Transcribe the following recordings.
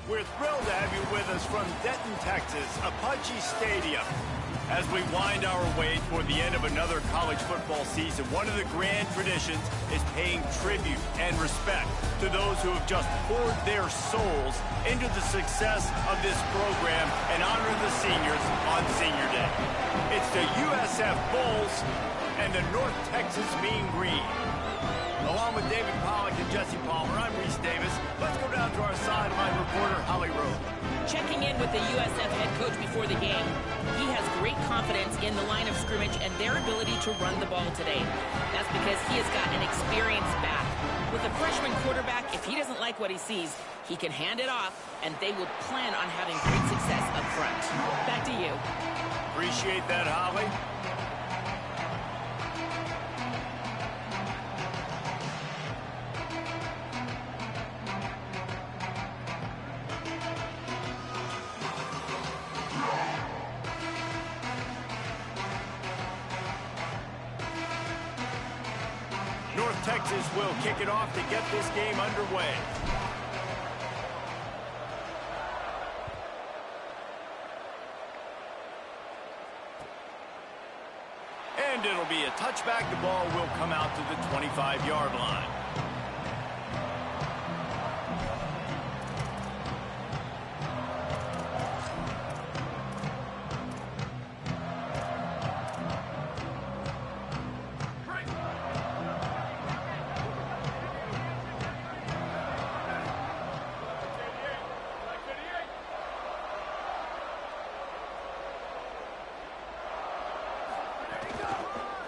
We're thrilled to have you with us from Denton, Texas, Apache Stadium. As we wind our way toward the end of another college football season, one of the grand traditions is paying tribute and respect to those who have just poured their souls into the success of this program and honor the seniors on Senior Day. It's the USF Bulls and the North Texas Mean Green. Along with David Pollack and Jesse Palmer, I'm Reese Davis. Let's go down to our sideline reporter, Holly Rowe. Checking in with the USF head coach before the game, he has great confidence in the line of scrimmage and their ability to run the ball today. That's because he has got an experienced back. With a freshman quarterback, if he doesn't like what he sees, he can hand it off, and they will plan on having great success up front. Back to you. Appreciate that, Holly. North Texas will kick it off to get this game underway. And it'll be a touchback. The ball will come out to the 25-yard line.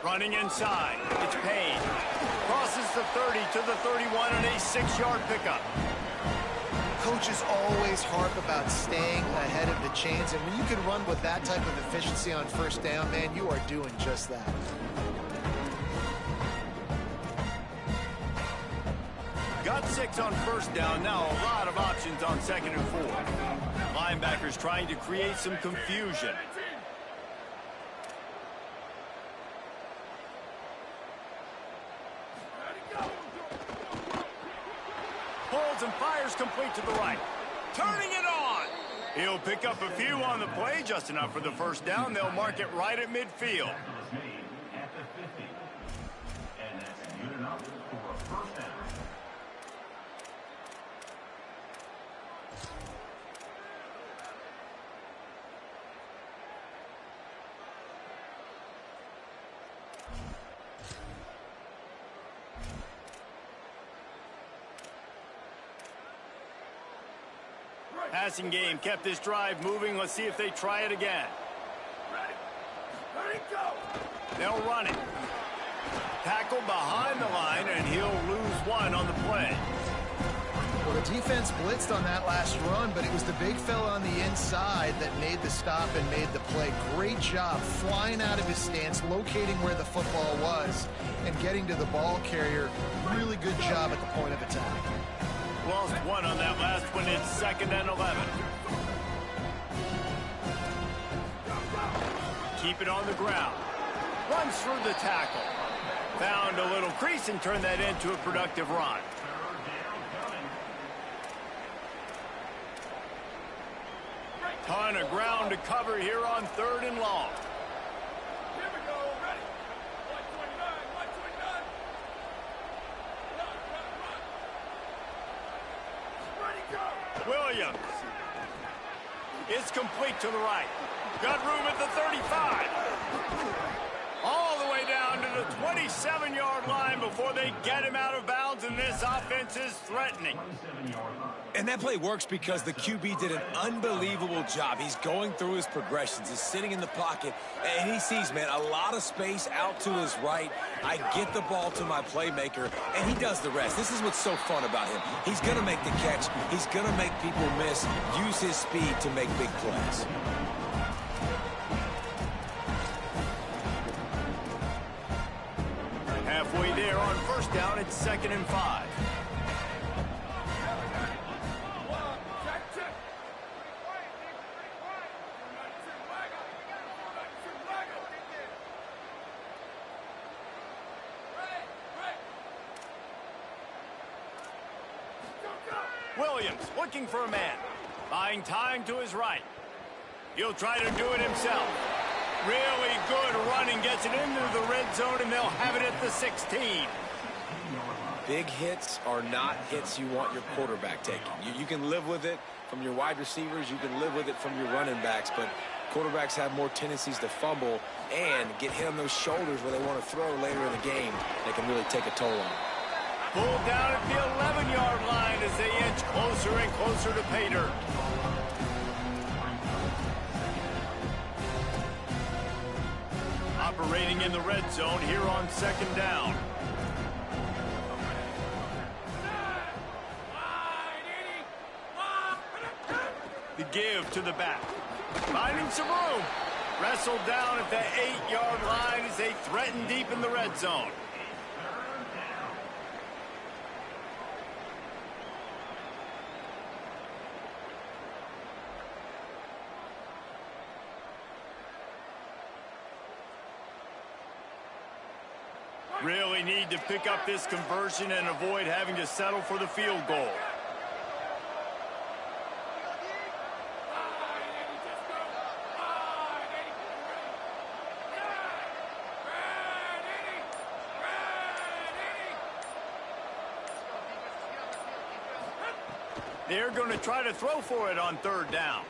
Running inside, it's Payne. Crosses the 30 to the 31 and a 6-yard pickup. Coaches always harp about staying ahead of the chains, and when you can run with that type of efficiency on first down, man, you are doing just that. Got 6 on first down, now a lot of options on 2nd and 4. Linebackers trying to create some confusion. Pulls and fires complete to the right. Turning it on. He'll pick up a few on the play, just enough for the first down. They'll mark it right at midfield. Passing game kept this drive moving. Let's see if they try it again. Ready, go. They'll run it. Tackle behind the line, and he'll lose 1 on the play. Well, the defense blitzed on that last run, but it was the big fella on the inside that made the stop and made the play. Great job flying out of his stance, locating where the football was, and getting to the ball carrier. Really good job at the point of attack. Lost 1 on that last one. It's 2nd and 11. Keep it on the ground. Runs through the tackle. Found a little crease and turned that into a productive run. Ton of ground to cover here on 3rd and long. Williams. It's complete to the right. Got room at the 35. All the way down to the 27-yard line before they get him out of bounds, and this offense is threatening. And that play works because the QB did an unbelievable job. He's going through his progressions. He's sitting in the pocket, and he sees, man, a lot of space out to his right. I get the ball to my playmaker, and he does the rest. This is what's so fun about him. He's going to make the catch. He's going to make people miss, use his speed to make big plays. Halfway there on first down, it's 2nd and 5. Williams looking for a man. Buying time to his right. He'll try to do it himself. Really good running, gets it into the red zone, and they'll have it at the 16. Big hits are not hits you want your quarterback taking. You can live with it from your wide receivers. You can live with it from your running backs, but quarterbacks have more tendencies to fumble and get hit on those shoulders where they want to throw later in the game. They can really take a toll on them. Pulled down at the 11-yard line as they inch closer and closer to pay dirt. Operating in the red zone here on second down. The give to the back. Finding some room. Wrestled down at the 8-yard line as they threaten deep in the red zone. Really need to pick up this conversion and avoid having to settle for the field goal. They're going to try to throw for it on third down.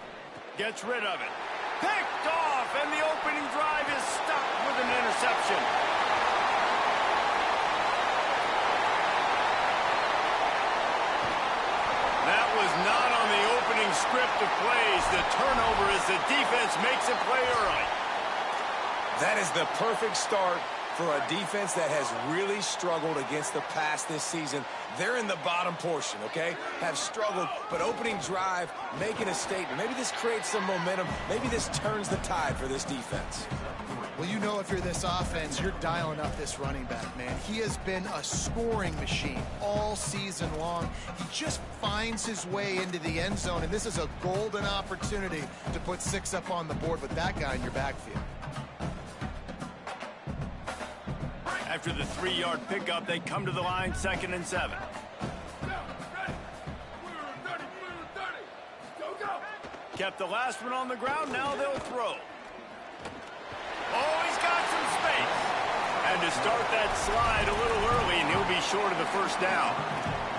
Gets rid of it. Picked off, and the opening drive is stopped with an interception. That was not on the opening script of plays. The turnover as the defense makes a play early. That is the perfect start for a defense that has really struggled against the pass this season. They're in the bottom portion, okay? Have struggled, but opening drive, making a statement. Maybe this creates some momentum. Maybe this turns the tide for this defense. Well, you know, if you're this offense, you're dialing up this running back, man. He has been a scoring machine all season long. He just finds his way into the end zone, and this is a golden opportunity to put 6 up on the board with that guy in your backfield. After the 3-yard pickup, they come to the line 2nd and 7. Kept the last one on the ground, now they'll throw. Oh, he's got some space. And to start that slide a little early, and he'll be short of the first down.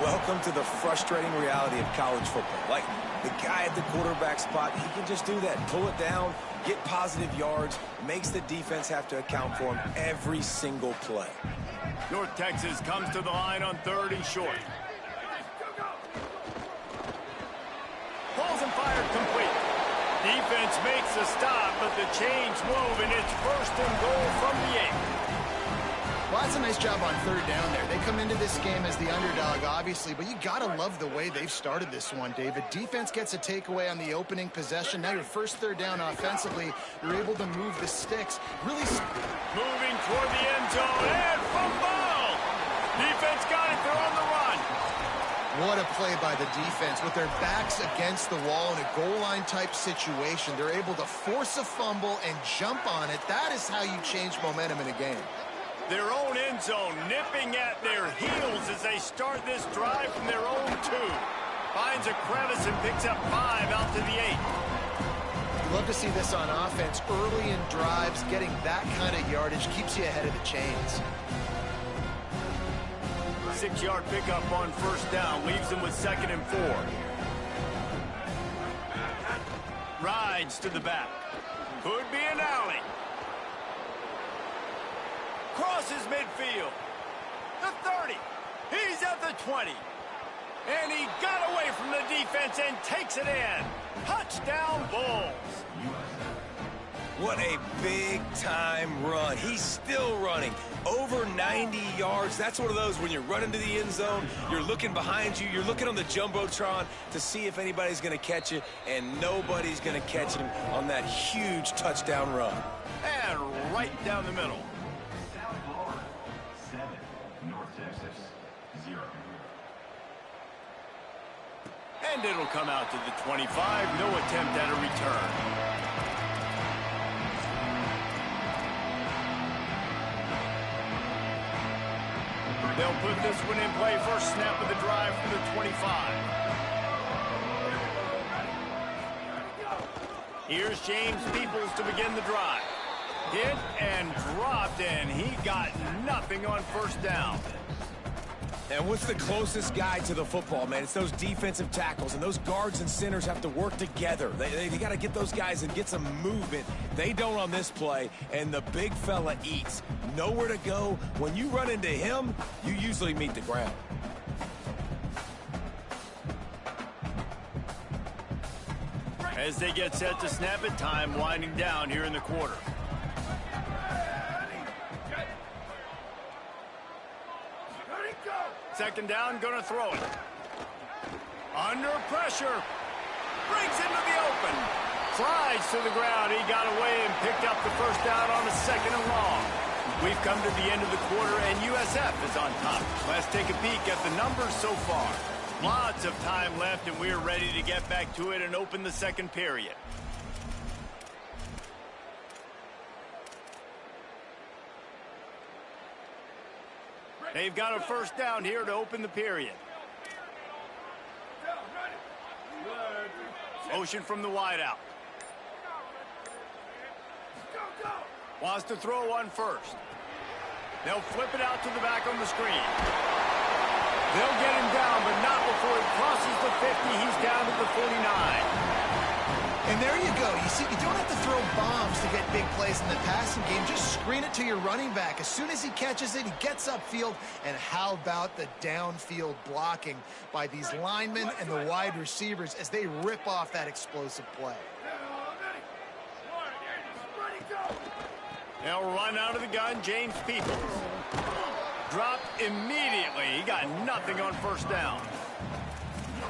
Welcome to the frustrating reality of college football. Like, the guy at the quarterback spot, he can just do that. Pull it down, get positive yards, makes the defense have to account for him every single play. North Texas comes to the line on 3rd and short. Pulls and fired complete. Defense makes a stop, but the chains move, and it's 1st and goal from the 8. Well, that's a nice job on 3rd down there. They come into this game as the underdog, obviously, but you got to love the way they've started this one, David. Defense gets a takeaway on the opening possession. Now your first 3rd down offensively, you're able to move the sticks. Really moving toward the end zone, and fumble! Defense got it, they're on the run. What a play by the defense. With their backs against the wall in a goal line type situation, they're able to force a fumble and jump on it. That is how you change momentum in a game. Their own end zone nipping at their heels as they start this drive from their own 2. Finds a crevice and picks up 5 out to the 8. You love to see this on offense. Early in drives, getting that kind of yardage keeps you ahead of the chains. 6-yard pickup on 1st down leaves them with 2nd and 4. Rides to the back. Could be an alley. Crosses midfield. The 30. He's at the 20. And he got away from the defense and takes it in. Touchdown, Bulls. What a big-time run. He's still running. Over 90 yards. That's one of those when you're running to the end zone, you're looking behind you, you're looking on the Jumbotron to see if anybody's going to catch you, and nobody's going to catch him on that huge touchdown run. And right down the middle. And it'll come out to the 25. No attempt at a return. They'll put this one in play. First snap of the drive for the 25. Here's James Peoples to begin the drive. Hit and dropped, and he got nothing on first down. And what's the closest guy to the football, man? It's those defensive tackles, and those guards and centers have to work together. They got to get those guys and get some movement. They don't on this play, and the big fella eats. Nowhere to go. When you run into him, you usually meet the ground. As they get set to snap it, time winding down here in the quarter. Second down, gonna throw it. Under pressure. Brings into the open. Slides to the ground. He got away and picked up the first down on a second and long. We've come to the end of the quarter, and USF is on top. Let's take a peek at the numbers so far. Lots of time left, and we're ready to get back to it and open the second period. They've got a first down here to open the period. Motion from the wideout. Wants to throw one first. They'll flip it out to the back on the screen. They'll get him down, but not before he crosses the 50. He's down to the 49. And there you go. You see, you don't have to throw bombs to get big plays in the passing game. Just screen it to your running back. As soon as he catches it, he gets upfield. And how about the downfield blocking by these linemen and the wide receivers as they rip off that explosive play? Now run out of the gun, James Peoples. Dropped immediately. He got nothing on first down.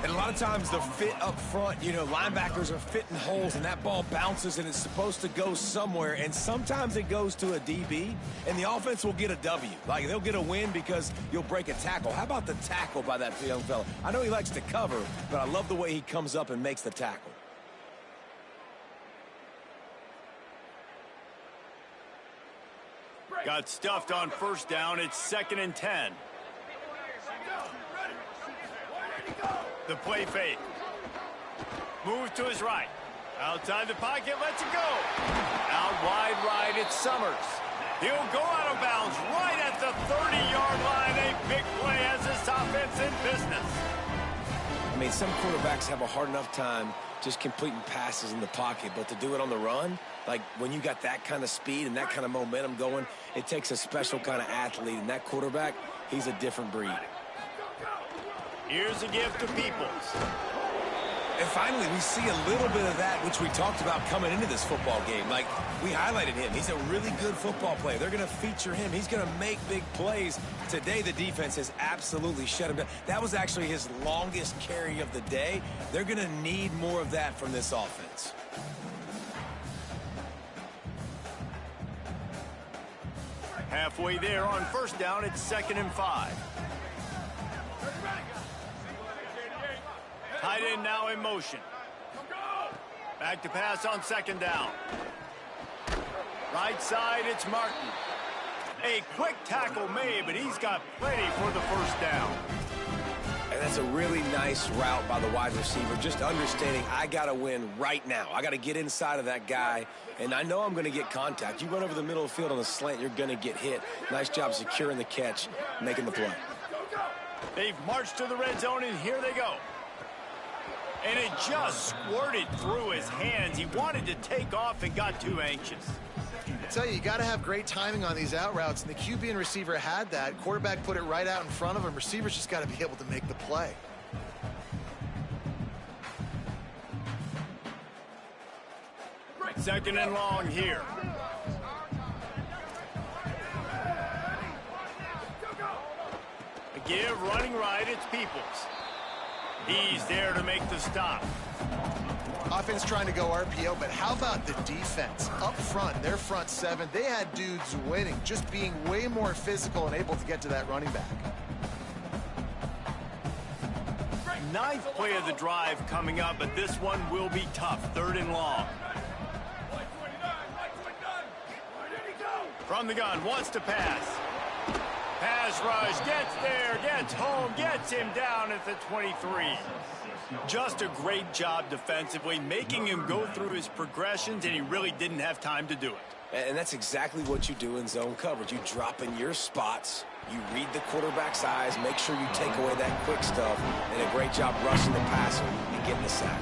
And a lot of times the fit up front, you know, linebackers are fitting holes, and that ball bounces, and it's supposed to go somewhere. And sometimes it goes to a DB, and the offense will get a W. Like, they'll get a win because you'll break a tackle. How about the tackle by that young fella? I know he likes to cover, but I love the way he comes up and makes the tackle. Got stuffed on first down. It's 2nd and 10. The play fake. Moves to his right. Outside the pocket, lets it go. Out wide right, it's Summers. He'll go out of bounds right at the 30-yard line. A big play as this offense in business. I mean, some quarterbacks have a hard enough time just completing passes in the pocket, but to do it on the run, like when you got that kind of speed and that kind of momentum going, it takes a special kind of athlete, and that quarterback, he's a different breed. Here's a gift to Peoples. And finally, we see a little bit of that, which we talked about coming into this football game. Like, we highlighted him. He's a really good football player. They're going to feature him. He's going to make big plays. Today, the defense has absolutely shut him down. That was actually his longest carry of the day. They're going to need more of that from this offense. Halfway there on first down, it's 2nd and 5. Tight end now in motion. Back to pass on 2nd down. Right side, it's Martin. A quick tackle made, but he's got plenty for the first down. And that's a really nice route by the wide receiver, just understanding I got to win right now. I got to get inside of that guy, and I know I'm going to get contact. You run over the middle of the field on a slant, you're going to get hit. Nice job securing the catch, making the play. They've marched to the red zone, and here they go. And it just squirted through his hands. He wanted to take off and got too anxious. I tell you got to have great timing on these out routes, and the QB and receiver had that. Quarterback put it right out in front of him. Receivers just got to be able to make the play. Second and long here. A give, running right, it's Peoples. He's there to make the stop. Offense trying to go RPO, but how about the defense? Up front, their front seven, they had dudes winning, just being way more physical and able to get to that running back. 9th play of the drive coming up, but this one will be tough. 3rd and long. From the gun, wants to pass. Pass pass rush, gets there, gets home, gets him down at the 23. Just a great job defensively, making him go through his progressions, and he really didn't have time to do it. And that's exactly what you do in zone coverage. You drop in your spots, you read the quarterback's eyes, make sure you take away that quick stuff, and a great job rushing the passer and getting the sack.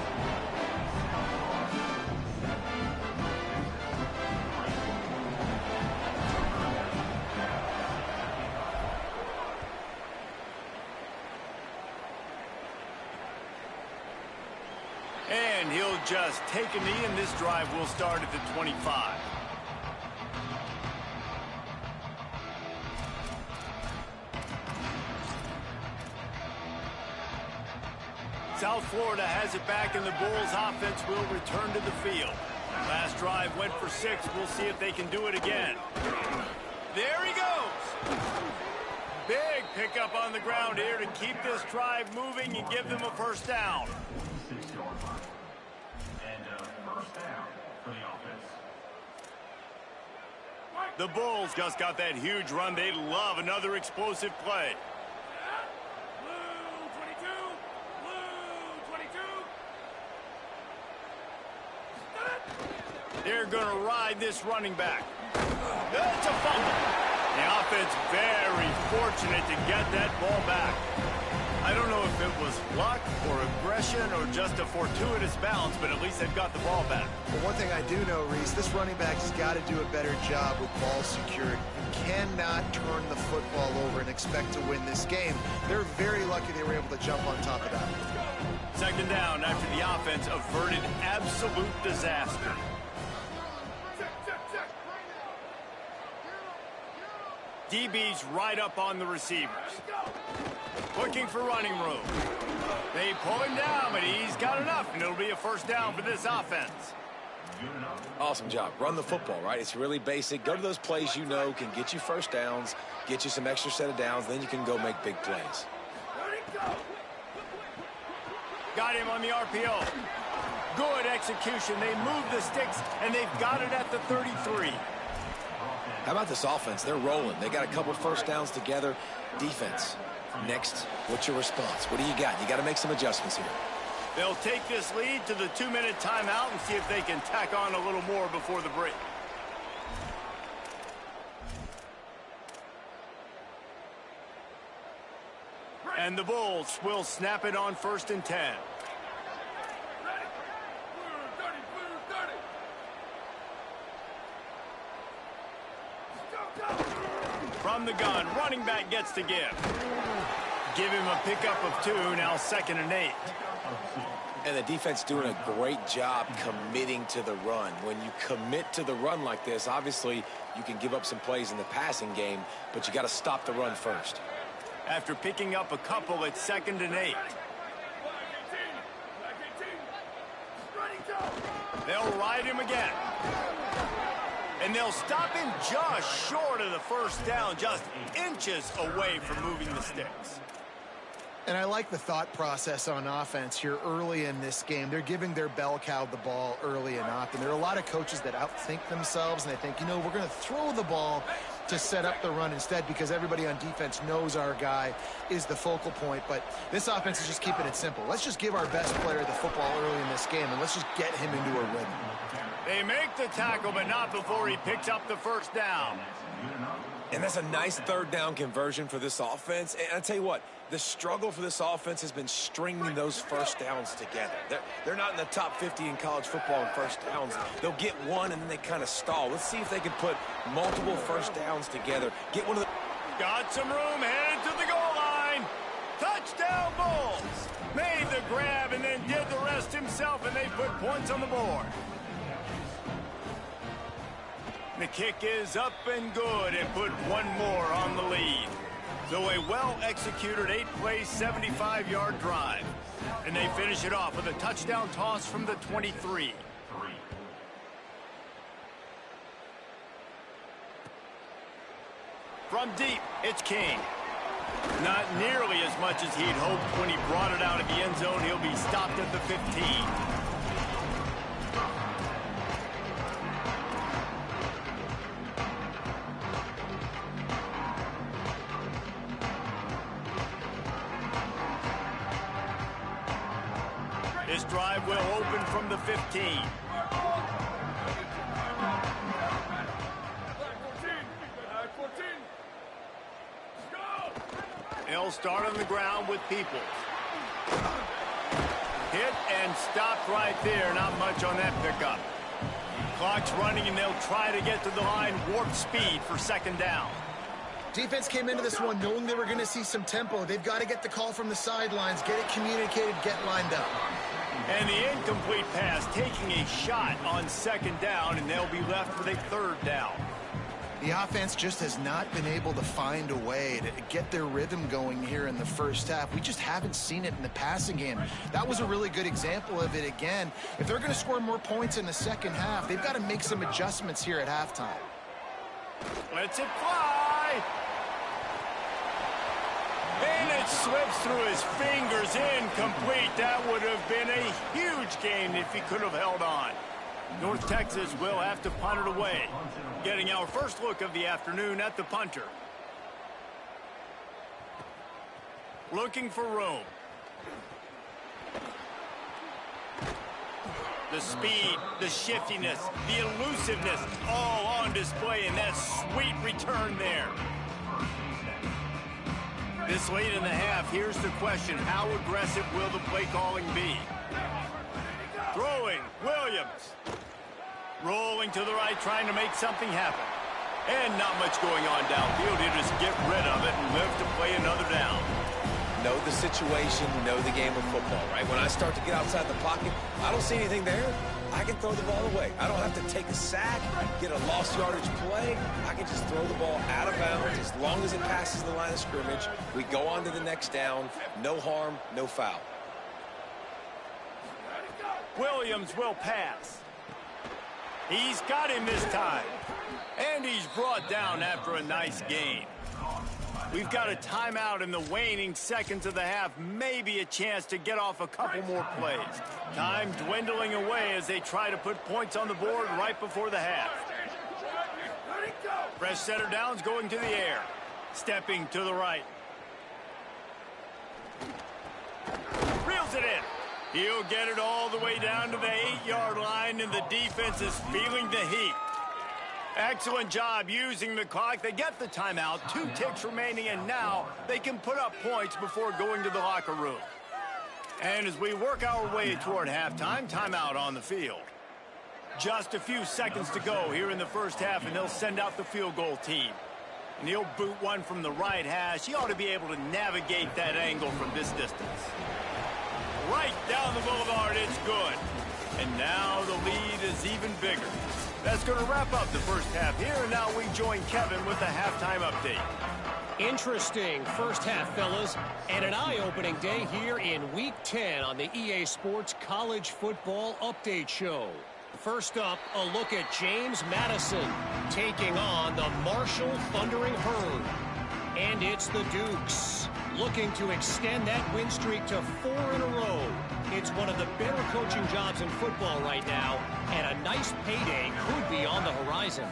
And he'll just take a knee, and this drive will start at the 25. South Florida has it back, and the Bulls offense will return to the field. Last drive went for 6. We'll see if they can do it again. There he goes. Big pickup on the ground here to keep this drive moving and give them a first down. The Bulls just got that huge run. They love another explosive play. They're going to ride this running back. That's a fumble. The offense very fortunate to get that ball back. I don't know if it was luck or aggression or just a fortuitous bounce, but at least they've got the ball back. Well, one thing I do know, Reese, this running back has got to do a better job with ball security. You cannot turn the football over and expect to win this game. They're very lucky they were able to jump on top of that. Second down after the offense averted absolute disaster. DB's right up on the receivers. Looking for running room. They pull him down, but he's got enough, and it'll be a first down for this offense. Awesome job. Run the football, right? It's really basic. Go to those plays you know can get you first downs, get you some extra set of downs, then you can go make big plays. Got him on the RPO. Good execution. They move the sticks, and they've got it at the 33. How about this offense? They're rolling. They got a couple first downs together. Defense. Next, what's your response? What do you got? You got to make some adjustments here. They'll take this lead to the 2-minute timeout and see if they can tack on a little more before the break. And the Bulls will snap it on 1st and 10. From the gun, running back gets to give. Give him a pickup of 2, now 2nd and 8. And the defense doing a great job committing to the run. When you commit to the run like this, obviously you can give up some plays in the passing game, but you got to stop the run first. After picking up a couple, it's 2nd and 8. They'll ride him again. And they'll stop him just short of the first down, just inches away from moving the sticks. And I like the thought process on offense here early in this game. They're giving their bell cow the ball early and often. There are a lot of coaches that outthink themselves, and they think, you know, we're going to throw the ball to set up the run instead because everybody on defense knows our guy is the focal point. But this offense is just keeping it simple. Let's just give our best player the football early in this game, and let's just get him into a rhythm. They make the tackle, but not before he picks up the first down. And that's a nice 3rd down conversion for this offense. And I tell you what, the struggle for this offense has been stringing those first downs together. They're not in the top 50 in college football in first downs. They'll get one, and then they kind of stall. Let's see if they can put multiple first downs together. Get one of the... Got some room, headed to the goal line. Touchdown, Bulls. Made the grab and then did the rest himself, and they put points on the board. The kick is up and good and put one more on the lead. So a well-executed 8-play, 75-yard drive. And they finish it off with a touchdown toss from the 23. From deep, it's King. Not nearly as much as he'd hoped when he brought it out of the end zone. He'll be stopped at the 15. This drive will open from the 15. They'll start on the ground with Peoples. Hit and stopped right there. Not much on that pickup. Clock's running, and they'll try to get to the line warp speed for second down. Defense came into this one knowing they were going to see some tempo. They've got to get the call from the sidelines, get it communicated, get lined up. And the incomplete pass taking a shot on second down, and they'll be left with a third down. The offense just has not been able to find a way to get their rhythm going here in the first half. We just haven't seen it in the passing game. That was a really good example of it again. If they're going to score more points in the second half, they've got to make some adjustments here at halftime. Lets it fly. And it slips through his fingers, incomplete. That would have been a huge gain if he could have held on. North Texas will have to punt it away. Getting our first look of the afternoon at the punter. Looking for room. The speed, the shiftiness, the elusiveness, all on display in that sweet return there. This late in the half, here's the question. How aggressive will the play calling be? Throwing, Williams. Rolling to the right, trying to make something happen. And not much going on downfield. He'll just get rid of it and live to play another down. Know the situation, know the game of football, right? When I start to get outside the pocket, I don't see anything there. I can throw the ball away. I don't have to take a sack, get a lost yardage play. I can just throw the ball out of bounds as long as it passes the line of scrimmage. We go on to the next down. No harm, no foul. Williams will pass. He's got him this time. And he's brought down after a nice gain. We've got a timeout in the waning seconds of the half. Maybe a chance to get off a couple more plays. Time dwindling away as they try to put points on the board right before the half. Fresh set of downs going to the air. Stepping to the right. Reels it in. He'll get it all the way down to the 8-yard line, and the defense is feeling the heat. Excellent job using the clock. They get the timeout, 2 ticks remaining, and now they can put up points before going to the locker room. And as we work our way toward halftime, timeout on the field. Just a few seconds to go here in the first half, and they'll send out the field goal team. And he'll boot one from the right hash. He ought to be able to navigate that angle from this distance. Right down the boulevard, it's good. And now the lead is even bigger. That's going to wrap up the first half here, and now we join Kevin with the halftime update. Interesting first half, fellas, and an eye-opening day here in Week 10 on the EA Sports College Football Update Show. First up, a look at James Madison taking on the Marshall Thundering Herd. And it's the Dukes looking to extend that win streak to 4 in a row. It's one of the better coaching jobs in football right now, and a nice payday could be on the horizon.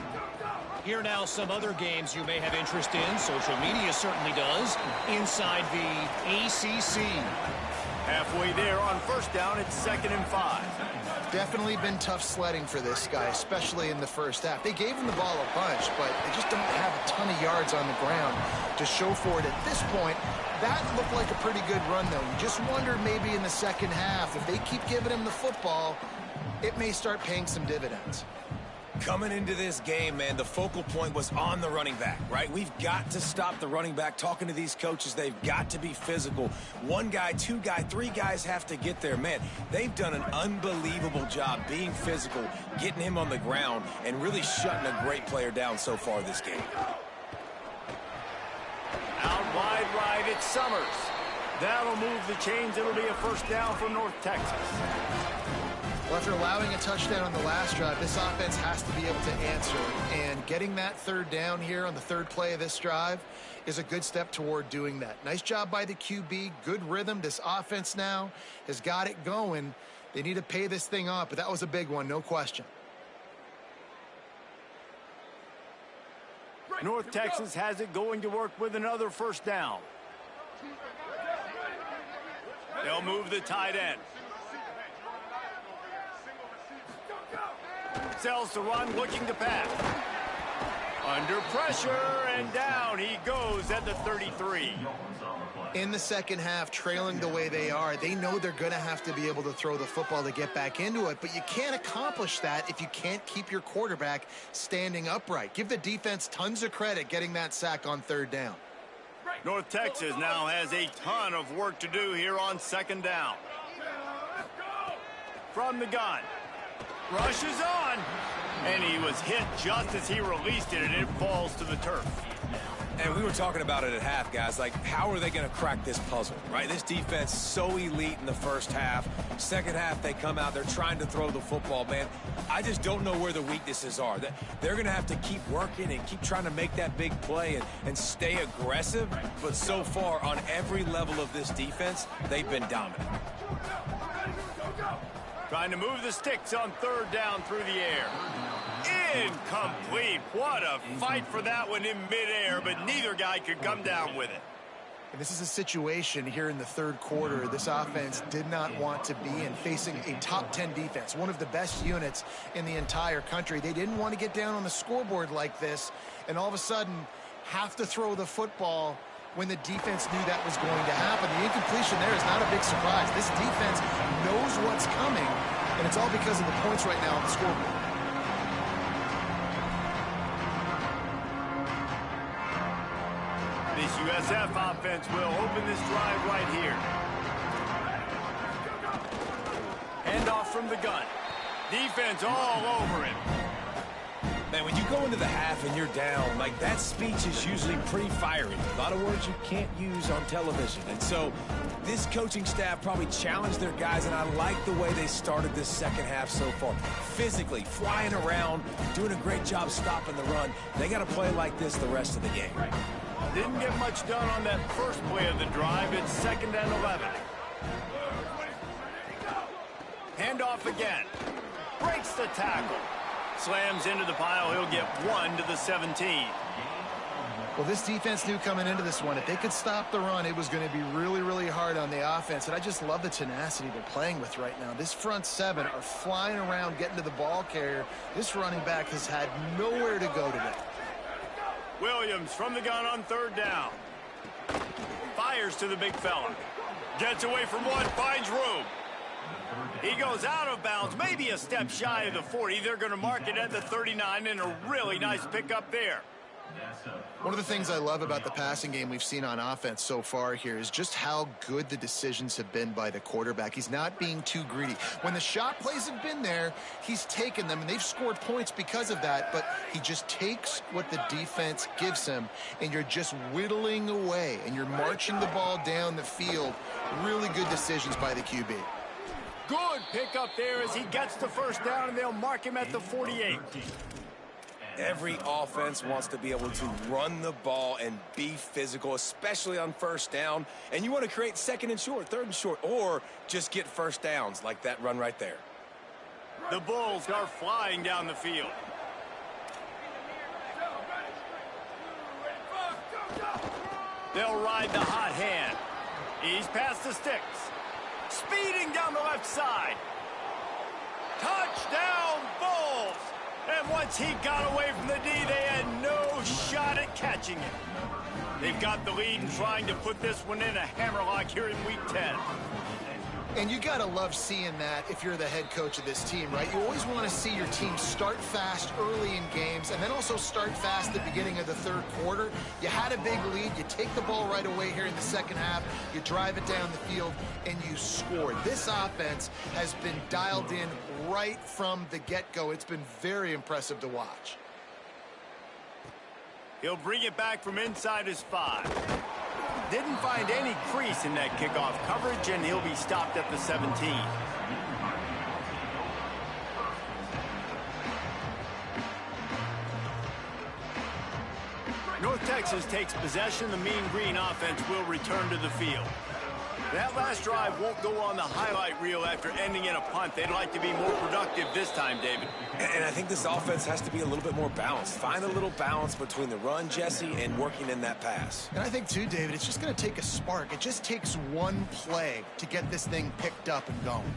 Here now some other games you may have interest in. Social media certainly does. Inside the ACC. Halfway there on first down, it's 2nd and 5. Definitely been tough sledding for this guy, especially in the first half. They gave him the ball a bunch, but they just don't have a ton of yards on the ground to show for it at this point. That looked like a pretty good run, though. You just wonder maybe in the second half, if they keep giving him the football, it may start paying some dividends. Coming into this game, man, the focal point was on the running back, right? We've got to stop the running back. Talking to these coaches, they've got to be physical. 1 guy, 2 guy, 3 guys have to get there. Man, they've done an unbelievable job being physical, getting him on the ground, and really shutting a great player down so far this game. Out wide right, it's Summers. That'll move the chains. It'll be a first down for North Texas. Well, after allowing a touchdown on the last drive, this offense has to be able to answer. And getting that 3rd down here on the 3rd play of this drive is a good step toward doing that. Nice job by the QB. Good rhythm. This offense now has got it going. They need to pay this thing off, but that was a big one, no question. North Texas has it going to work with another first down. They'll move the tight end. Sells the run, looking to pass. Under pressure, and down he goes at the 33. In the second half, trailing the way they are, they know they're going to have to be able to throw the football to get back into it, but you can't accomplish that if you can't keep your quarterback standing upright. Give the defense tons of credit getting that sack on third down. North Texas now has a ton of work to do here on second down. From the gun. Rushes on. And he was hit just as he released it, and it falls to the turf. And we were talking about it at half, guys. Like, how are they going to crack this puzzle, right? This defense so elite in the first half. Second half, they come out. They're trying to throw the football, man. I just don't know where the weaknesses are. They're going to have to keep working and keep trying to make that big play and stay aggressive. But so far, on every level of this defense, they've been dominant. Trying to move the sticks on third down through the air. Incomplete. What a fight for that one in midair, but neither guy could come down with it. And this is a situation here in the third quarter this offense did not want to be in, facing a top 10 defense, one of the best units in the entire country. They didn't want to get down on the scoreboard like this, and all of a sudden have to throw the football when the defense knew that was going to happen. The incompletion there is not a big surprise. This defense knows what's coming, and it's all because of the points right now on the scoreboard. This USF offense will open this drive right here. Handoff from the gun. Defense all over him. Man, when you go into the half and you're down, like, that speech is usually pretty fiery. A lot of words you can't use on television. And so this coaching staff probably challenged their guys, and I like the way they started this second half so far. Physically, flying around, doing a great job stopping the run. They got to play like this the rest of the game. Didn't get much done on that first play of the drive. It's 2nd and 11. Handoff again. Breaks the tackle. Slams into the pile. He'll get 1 to the 17. Well, this defense knew coming into this one, if they could stop the run, it was going to be really, really hard on the offense. And I just love the tenacity they're playing with right now. This front seven are flying around, getting to the ball carrier. This running back has had nowhere to go today. Williams from the gun on third down. Fires to the big fella. Gets away from one, finds room. He goes out of bounds, maybe a step shy of the 40. They're going to mark it at the 39, and a really nice pickup there. One of the things I love about the passing game we've seen on offense so far here is just how good the decisions have been by the quarterback. He's not being too greedy. When the shot plays have been there, he's taken them, and they've scored points because of that, but he just takes what the defense gives him, and you're just whittling away, and you're marching the ball down the field. Really good decisions by the QB. Good pickup there as he gets the first down, and they'll mark him at the 48. Every offense wants to be able to run the ball and be physical, especially on first down. And you want to create second and short, third and short, or just get first downs like that run right there. The Bulls are flying down the field. They'll ride the hot hand. He's past the sticks. Speeding down the left side. Touchdown, Bulls! And once he got away from the D, they had no shot at catching it. They've got the lead and trying to put this one in a hammerlock here in Week 10. And you got to love seeing that if you're the head coach of this team, right? You always want to see your team start fast early in games and then also start fast at the beginning of the third quarter. You had a big lead. You take the ball right away here in the second half. You drive it down the field, and you score. This offense has been dialed in right from the get-go. It's been very impressive to watch. He'll bring it back from inside his 5. Didn't find any crease in that kickoff coverage, and he'll be stopped at the 17. North Texas takes possession. The Mean Green offense will return to the field. That last drive won't go on the highlight reel after ending in a punt. They'd like to be more productive this time, David. And I think this offense has to be a little bit more balanced. Find a little balance between the run, Jesse, and working in that pass. And I think, too, David, it's just going to take a spark. It just takes one play to get this thing picked up and going.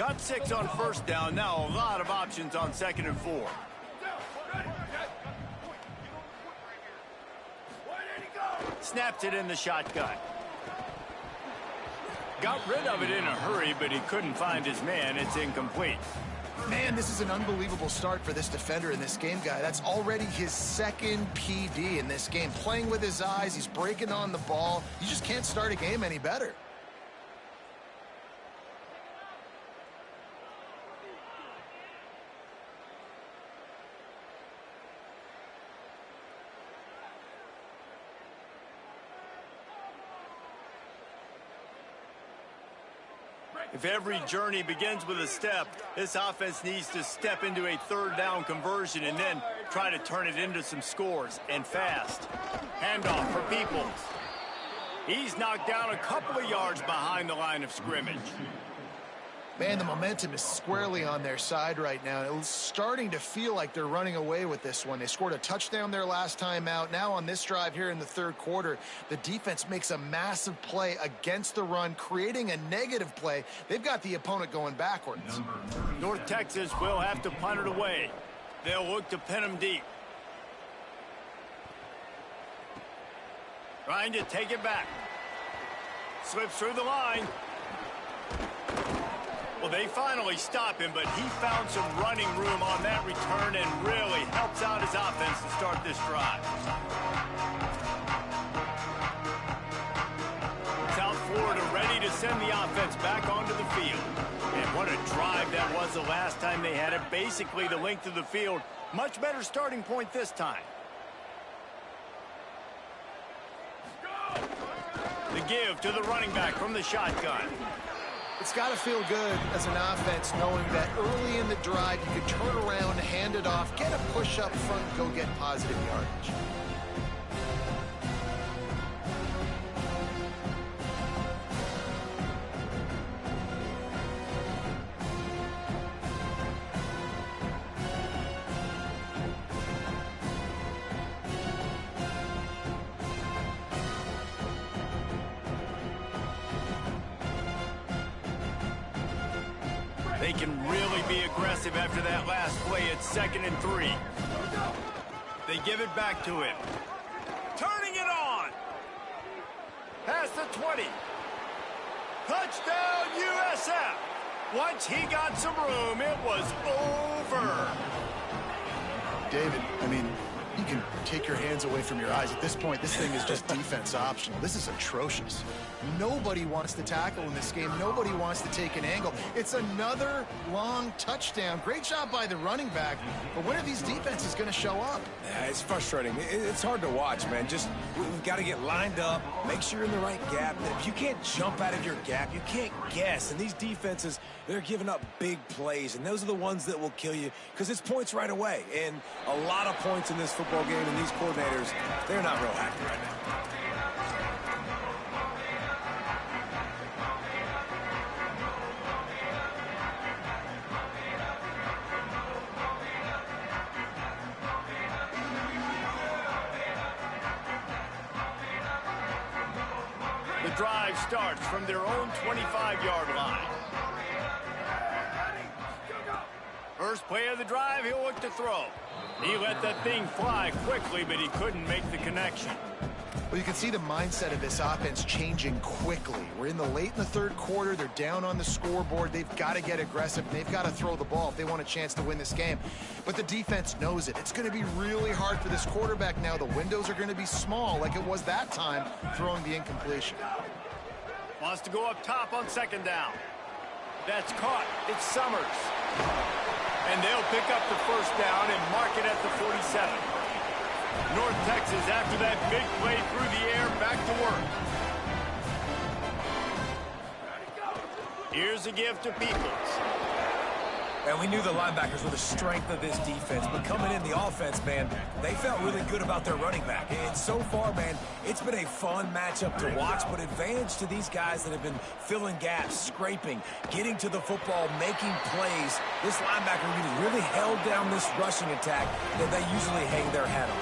Got 6 on first down. Now a lot of options on 2nd and 4. Snaps it in the shotgun. Got rid of it in a hurry, but he couldn't find his man. It's incomplete. Man, this is an unbelievable start for this defender in this game, guy. That's already his 2nd PD in this game. Playing with his eyes, he's breaking on the ball. You just can't start a game any better. If every journey begins with a step, this offense needs to step into a 3rd down conversion and then try to turn it into some scores, and fast. Handoff for Peoples. He's knocked down a couple of yards behind the line of scrimmage. Man, the momentum is squarely on their side right now. It's starting to feel like they're running away with this one. They scored a touchdown their last time out. Now on this drive here in the 3rd quarter, the defense makes a massive play against the run, creating a negative play. They've got the opponent going backwards. North Texas will have to punt it away. They'll look to pin them deep. Trying to take it back. Slips through the line. Well, they finally stop him, but he found some running room on that return and really helps out his offense to start this drive. South Florida ready to send the offense back onto the field. And what a drive that was the last time they had it. Basically the length of the field. Much better starting point this time. The give to the running back from the shotgun. It's got to feel good as an offense knowing that early in the drive you could turn around, hand it off, get a push up front, go get positive yardage. They can really be aggressive after that last play at 2nd and 3. They give it back to him. Turning it on. Past the 20. Touchdown USF. Once he got some room, it was over. David, I mean, you can take your hands away from your eyes. At this point, this thing is just defense optional. This is atrocious. Nobody wants to tackle in this game. Nobody wants to take an angle. It's another long touchdown. Great job by the running back. But when are these defenses going to show up? Yeah, it's frustrating. It's hard to watch, man. We've got to get lined up, make sure you're in the right gap. If you can't jump out of your gap, you can't guess. And these defenses, they're giving up big plays, and those are the ones that will kill you because it's points right away. And a lot of points in this football game, and these coordinators, they're not real happy right now. The drive starts from their own 25-yard line. First play of the drive, he'll look to throw. He let that thing fly quickly, but he couldn't make the connection. Well, you can see the mindset of this offense changing quickly. We're in the 3rd quarter. They're down on the scoreboard. They've got to get aggressive. They've got to throw the ball if they want a chance to win this game. But the defense knows it. It's going to be really hard for this quarterback now. The windows are going to be small like it was that time throwing the incompletion. Wants to go up top on 2nd down. That's caught. It's Summers. And they'll pick up the 1st down and mark it at the 47. North Texas, after that big play through the air, back to work. Here's a give to Peoples. And we knew the linebackers were the strength of this defense, but coming in the offense, man, they felt really good about their running back. And so far, man, it's been a fun matchup to watch, but advantage to these guys that have been filling gaps, scraping, getting to the football, making plays. This linebacker unit really held down this rushing attack that they usually hang their hat on.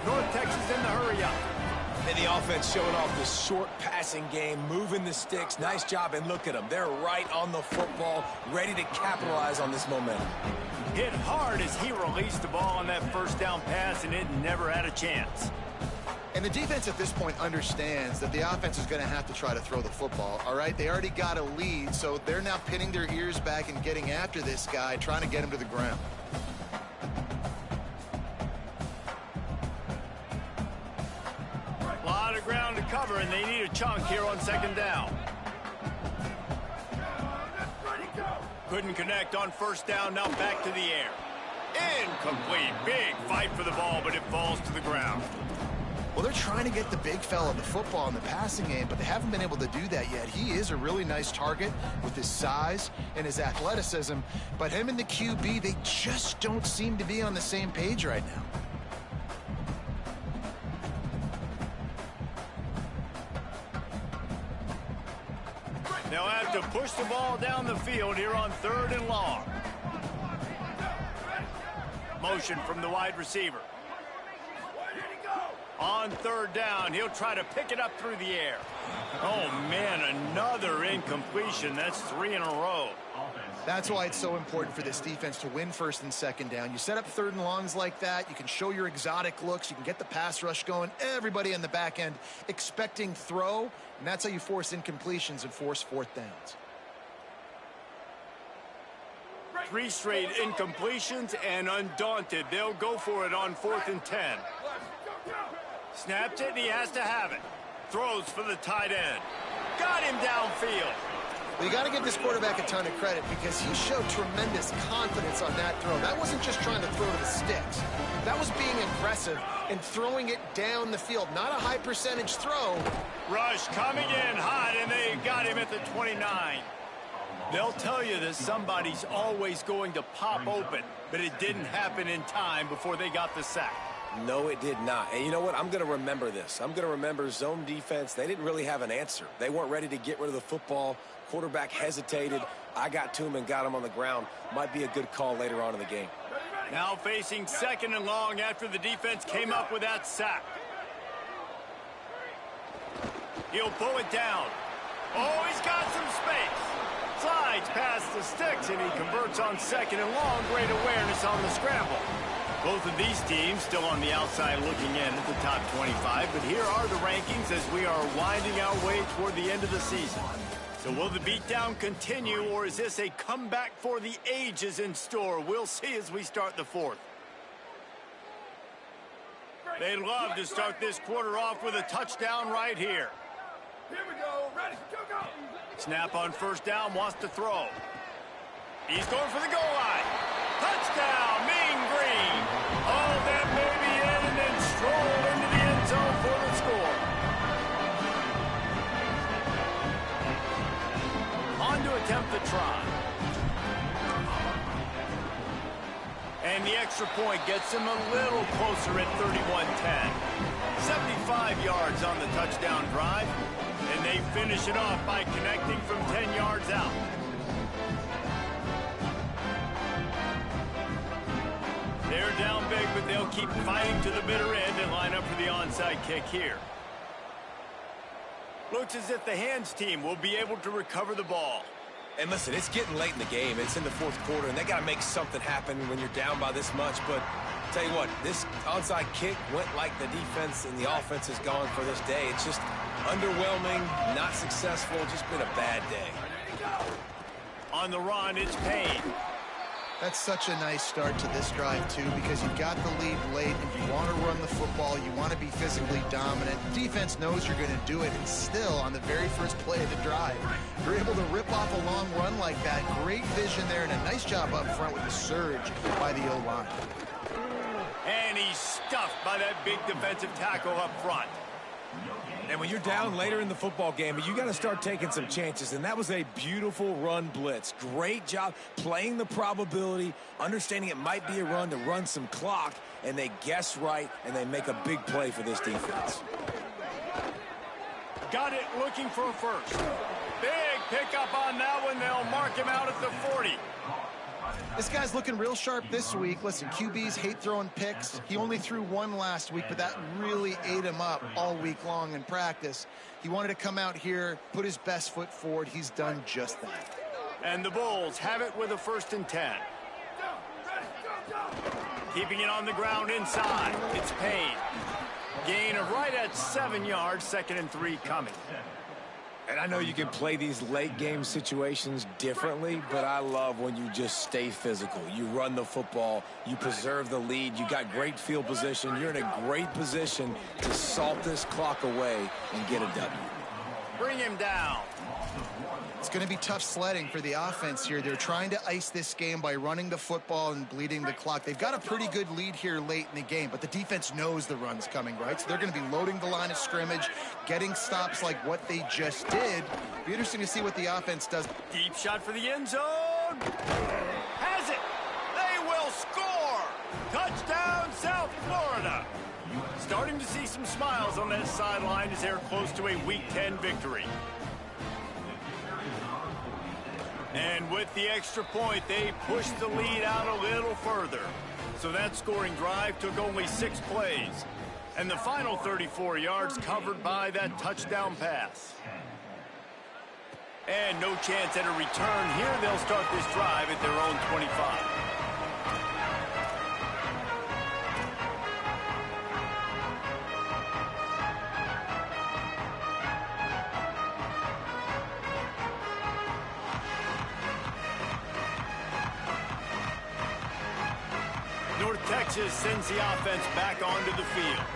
North Texas in the hurry up. And the offense showing off the short passing game, moving the sticks. Nice job, and look at them. They're right on the football, ready to capitalize on this momentum. Hit hard as he released the ball on that first down pass, and it never had a chance. And the defense at this point understands that the offense is going to have to try to throw the football, all right? They already got a lead, so they're now pinning their ears back and getting after this guy, trying to get him to the ground. A lot of ground to cover, and they need a chunk here on second down. Couldn't connect on first down, now back to the air. Incomplete. Big fight for the ball, but it falls to the ground. Well, they're trying to get the big fella the football in the passing game, but they haven't been able to do that yet. He is a really nice target with his size and his athleticism, but him and the QB, they just don't seem to be on the same page right now. They'll have to push the ball down the field here on 3rd and long. Motion from the wide receiver. On 3rd down, he'll try to pick it up through the air. Oh, man, another incompletion. That's 3 in a row. That's why it's so important for this defense to win 1st and 2nd down. You set up 3rd and longs like that, you can show your exotic looks, you can get the pass rush going, everybody in the back end expecting throw, and that's how you force incompletions and force 4th downs. 3 straight incompletions, and undaunted, they'll go for it on 4th and 10. Snapped it, and he has to have it. Throws for the tight end. Got him downfield. Well, you got to give this quarterback a ton of credit because he showed tremendous confidence on that throw. That wasn't just trying to throw to the sticks. That was being aggressive and throwing it down the field. Not a high percentage throw. Rush coming in hot, and they got him at the 29. They'll tell you that somebody's always going to pop open, but it didn't happen in time before they got the sack. No, it did not. And you know what? I'm going to remember this. I'm going to remember zone defense. They didn't really have an answer. They weren't ready to get rid of the football. Quarterback hesitated. I got to him and got him on the ground. Might be a good call later on in the game. Now facing 2nd and long after the defense came up with that sack. He'll pull it down. Oh, he's got some space. Slides past the sticks, and he converts on 2nd and long. Great awareness on the scramble. Both of these teams still on the outside looking in at the top 25, but here are the rankings as we are winding our way toward the end of the season. So will the beatdown continue, or is this a comeback for the ages in store? We'll see as we start the 4th. They'd love to start this quarter off with a touchdown right here. Here we go. Ready, go. Snap on 1st down, wants to throw. He's going for the goal line. Touchdown, Mean Green. Oh, that may be in, and then strolled into the end zone for the score. On to attempt the try. And the extra point gets him a little closer at 31-10. 75 yards on the touchdown drive, and they finish it off by connecting from 10 yards out. They're down big, but they'll keep fighting to the bitter end and line up for the onside kick here. Looks as if the hands team will be able to recover the ball. And listen, it's getting late in the game. It's in the 4th quarter, and they got to make something happen when you're down by this much. But tell you what, this onside kick went like the defense and the offense has gone for this day. It's just underwhelming, not successful, just been a bad day. On the run, it's Payne. That's such a nice start to this drive, too, because you've got the lead late and you want to run the football. You want to be physically dominant. Defense knows you're going to do it, and still, on the very first play of the drive, you're able to rip off a long run like that. Great vision there, and a nice job up front with the surge by the O-line. And he's stuffed by that big defensive tackle up front. And when you're down later in the football game, you got to start taking some chances. And that was a beautiful run blitz. Great job playing the probability, understanding it might be a run to run some clock, and they guess right, and they make a big play for this defense. Got it looking for a first. Big pickup on that one. They'll mark him out at the 40. This guy's looking real sharp this week. Listen, QBs hate throwing picks. He only threw one last week, but that really ate him up all week long in practice. He wanted to come out here, put his best foot forward. He's done just that. And the Bulls have it with a 1st and 10. Keeping it on the ground inside. It's Payne. Gain of right at 7 yards, 2nd and 3 coming. And I know you can play these late game situations differently, but I love when you just stay physical. You run the football, you preserve the lead, you got great field position. You're in a great position to salt this clock away and get a W. Bring him down. It's going to be tough sledding for the offense here. They're trying to ice this game by running the football and bleeding the clock. They've got a pretty good lead here late in the game, but the defense knows the run's coming, right? So they're going to be loading the line of scrimmage, getting stops like what they just did. Be interesting to see what the offense does. Deep shot for the end zone. Has it. They will score. Touchdown, South Florida. Starting to see some smiles on that sideline as they're close to a Week 10 victory. And with the extra point, they pushed the lead out a little further. So that scoring drive took only 6 plays. And the final 34 yards covered by that touchdown pass. And no chance at a return here. They'll start this drive at their own 25. Texas sends the offense back onto the field.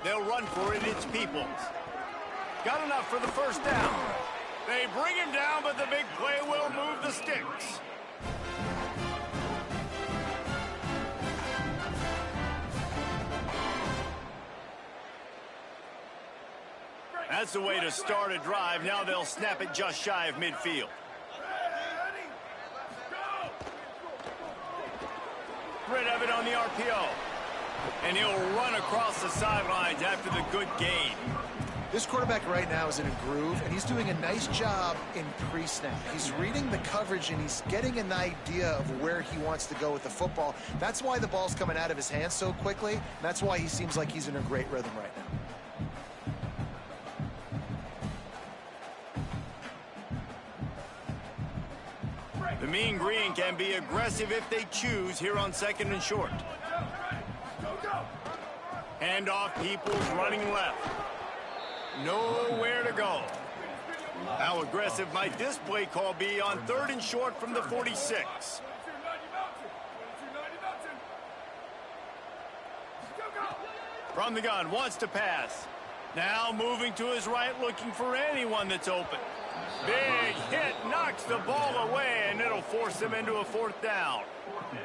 They'll run for it. It's Peoples. Got enough for the 1st down. They bring him down, but the big play will move the sticks. That's the way to start a drive. Now they'll snap it just shy of midfield. Rid of it on the RPO. And he'll run across the sidelines after the good gain. This quarterback right now is in a groove, and he's doing a nice job in pre-snap. He's reading the coverage, and he's getting an idea of where he wants to go with the football. That's why the ball's coming out of his hands so quickly, and that's why he seems like he's in a great rhythm right now. The Mean Green can be aggressive if they choose here on 2nd and short. Handoff, Peoples running left. Nowhere to go. How aggressive might this play call be on 3rd and short from the 46? From the gun, wants to pass. Now moving to his right, looking for anyone that's open. Big hit, knocks the ball away, and it'll force them into a 4th down.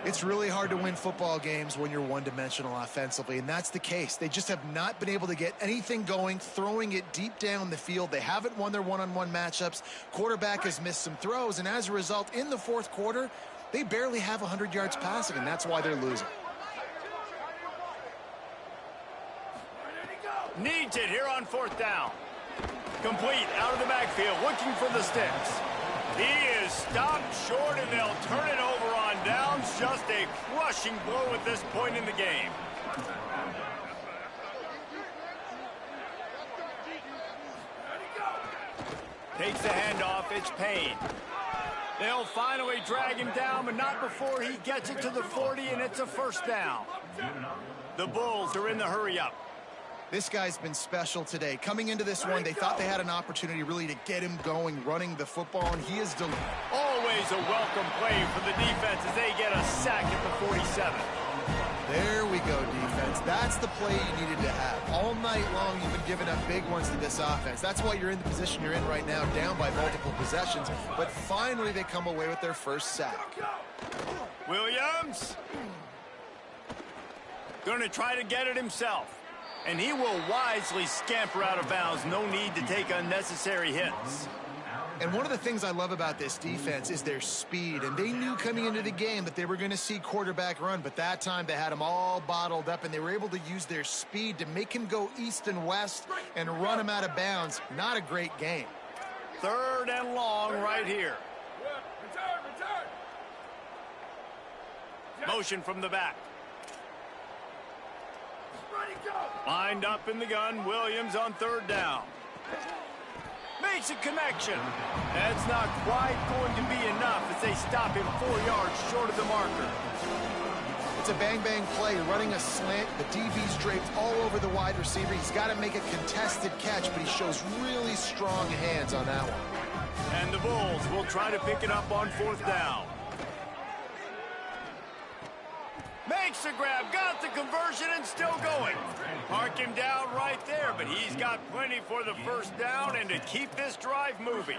It's really hard to win football games when you're one-dimensional offensively, and that's the case. They just have not been able to get anything going, throwing it deep down the field. They haven't won their one-on-one matchups. Quarterback has missed some throws, and as a result, in the 4th quarter, they barely have 100 yards passing, and that's why they're losing. Needs it here on 4th down. Complete out of the backfield, looking for the sticks. He is stopped short, and they'll turn it over on downs. Just a crushing blow at this point in the game. Takes the handoff. It's Payne. They'll finally drag him down, but not before he gets it to the 40, and it's a 1st down. The Bulls are in the hurry-up. This guy's been special today. Coming into this one, they thought they had an opportunity really to get him going, running the football, and he is delivered. Always a welcome play for the defense as they get a sack at the 47. There we go, defense. That's the play you needed to have. All night long, you've been giving up big ones to this offense. That's why you're in the position you're in right now, down by multiple possessions. But finally, they come away with their 1st sack. Williams. Going to try to get it himself. And he will wisely scamper out of bounds. No need to take unnecessary hits. And one of the things I love about this defense is their speed. And they knew coming into the game that they were going to see quarterback run. But that time they had him all bottled up, and they were able to use their speed to make him go east and west and run him out of bounds. Not a great game. 3rd and long right here. Return. Motion from the back. Ready, go. Lined up in the gun. Williams on third down. Makes a connection. That's not quite going to be enough as they stop him 4 yards short of the marker. It's a bang-bang play. You're running a slant. The DB's draped all over the wide receiver. He's got to make a contested catch, but he shows really strong hands on that one. And the Bulls will try to pick it up on fourth down. Makes the grab, got the conversion, and still going. Mark him down right there, but he's got plenty for the first down and to keep this drive moving.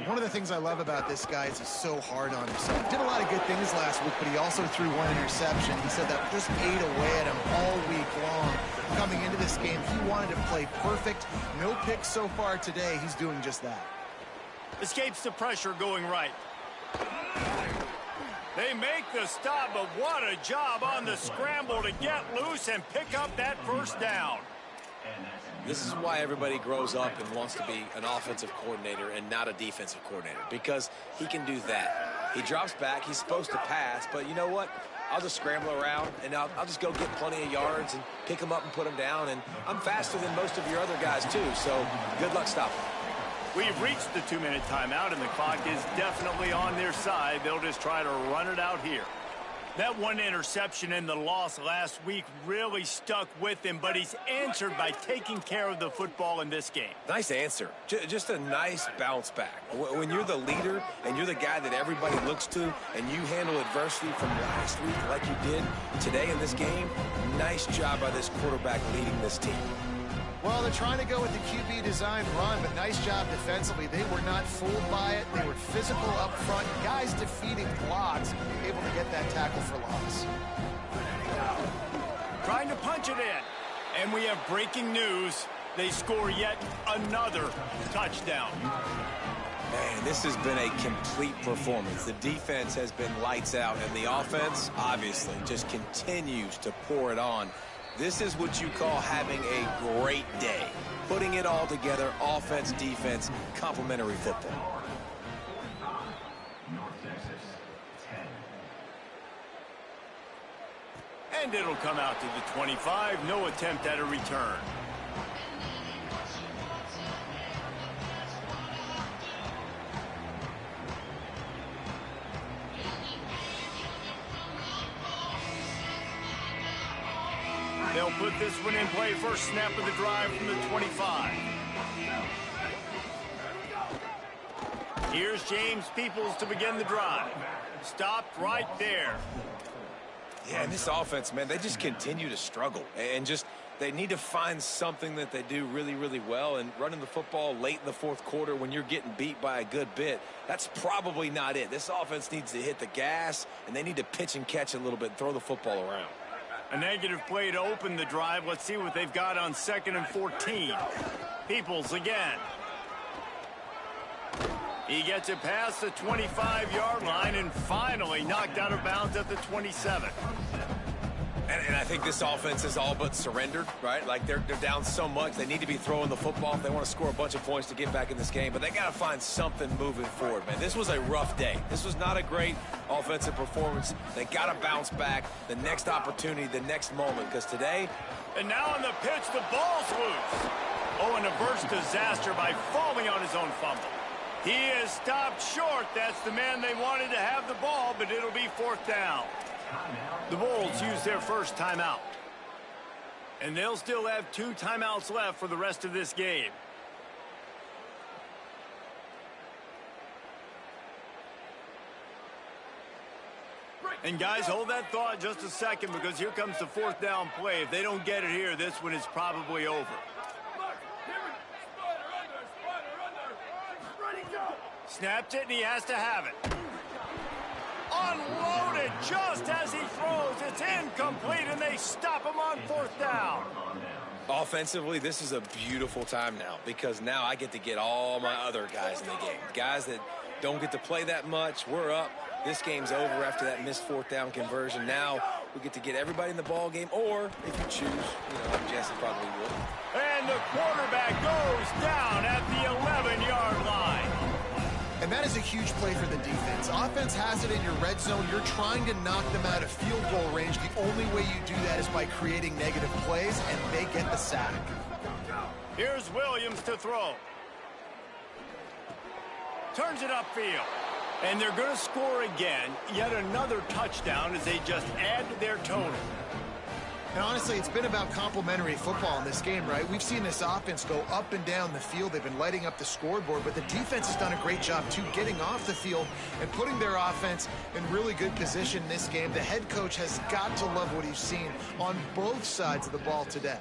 One of the things I love about this guy is he's so hard on himself. He did a lot of good things last week, but he also threw one interception. He said that just ate away at him all week long. Coming into this game, he wanted to play perfect. No picks so far today. He's doing just that. Escapes the pressure going right. They make the stop, but what a job on the scramble to get loose and pick up that first down. This is why everybody grows up and wants to be an offensive coordinator and not a defensive coordinator, because he can do that. He drops back. He's supposed to pass, but you know what? I'll just scramble around, and I'll just go get plenty of yards and pick them up and put them down, and I'm faster than most of your other guys, too, so good luck stopping. We've reached the 2-minute timeout, and the clock is definitely on their side. They'll just try to run it out here. That one interception and the loss last week really stuck with him, but he's answered by taking care of the football in this game. Nice answer. Just a nice bounce back. When you're the leader and you're the guy that everybody looks to and you handle adversity from last week like you did today in this game, nice job by this quarterback leading this team. Well, they're trying to go with the QB design run, but nice job defensively. They were not fooled by it. They were physical up front. Guys defeating blocks, able to get that tackle for loss. Trying to punch it in. And we have breaking news. They score yet another touchdown. Man, this has been a complete performance. The defense has been lights out, and the offense, obviously, just continues to pour it on. This is what you call having a great day. Putting it all together, offense, defense, complementary football. And it'll come out to the 25. No attempt at a return. They'll put this one in play. First snap of the drive from the 25. Here's James Peoples to begin the drive. Stopped right there. Yeah, and this offense, man, they just continue to struggle. And just, they need to find something that they do really, really well. And running the football late in the fourth quarter when you're getting beat by a good bit, that's probably not it. This offense needs to hit the gas, and they need to pitch and catch a little bit and throw the football around. A negative play to open the drive. Let's see what they've got on 2nd and 14. Peoples again. He gets it past the 25-yard line and finally knocked out of bounds at the 27. And I think this offense is all but surrendered, right? Like they're down so much. They need to be throwing the football if they want to score a bunch of points to get back in this game. But they got to find something moving forward, man. This was a rough day. This was not a great offensive performance. They got to bounce back the next opportunity, the next moment. Because today... And now on the pitch, the ball's loose. Oh, and a burst disaster by falling on his own fumble. He is stopped short. That's the man they wanted to have the ball, but it'll be 4th down. The Bulls use their first timeout. And they'll still have 2 timeouts left for the rest of this game. And guys, hold that thought just a second because here comes the 4th down play. If they don't get it here, this one is probably over. Snapped it, and he has to have it. Unloaded just as he throws. It's incomplete, and they stop him on 4th down. Offensively, this is a beautiful time now because now I get to get all my other guys in the game. Guys that don't get to play that much. We're up. This game's over after that missed 4th down conversion. Now we get to get everybody in the ball game, or if you choose, Jesse probably would. And the quarterback goes down at the 11-yard line. And that is a huge play for the defense. Offense has it in your red zone. You're trying to knock them out of field goal range. The only way you do that is by creating negative plays, and they get the sack. Here's Williams to throw. Turns it upfield. And they're going to score again. Yet another touchdown as they just add to their total. And honestly, it's been about complementary football in this game, right? We've seen this offense go up and down the field. They've been lighting up the scoreboard, but the defense has done a great job, too, getting off the field and putting their offense in really good position in this game. The head coach has got to love what he's seen on both sides of the ball today.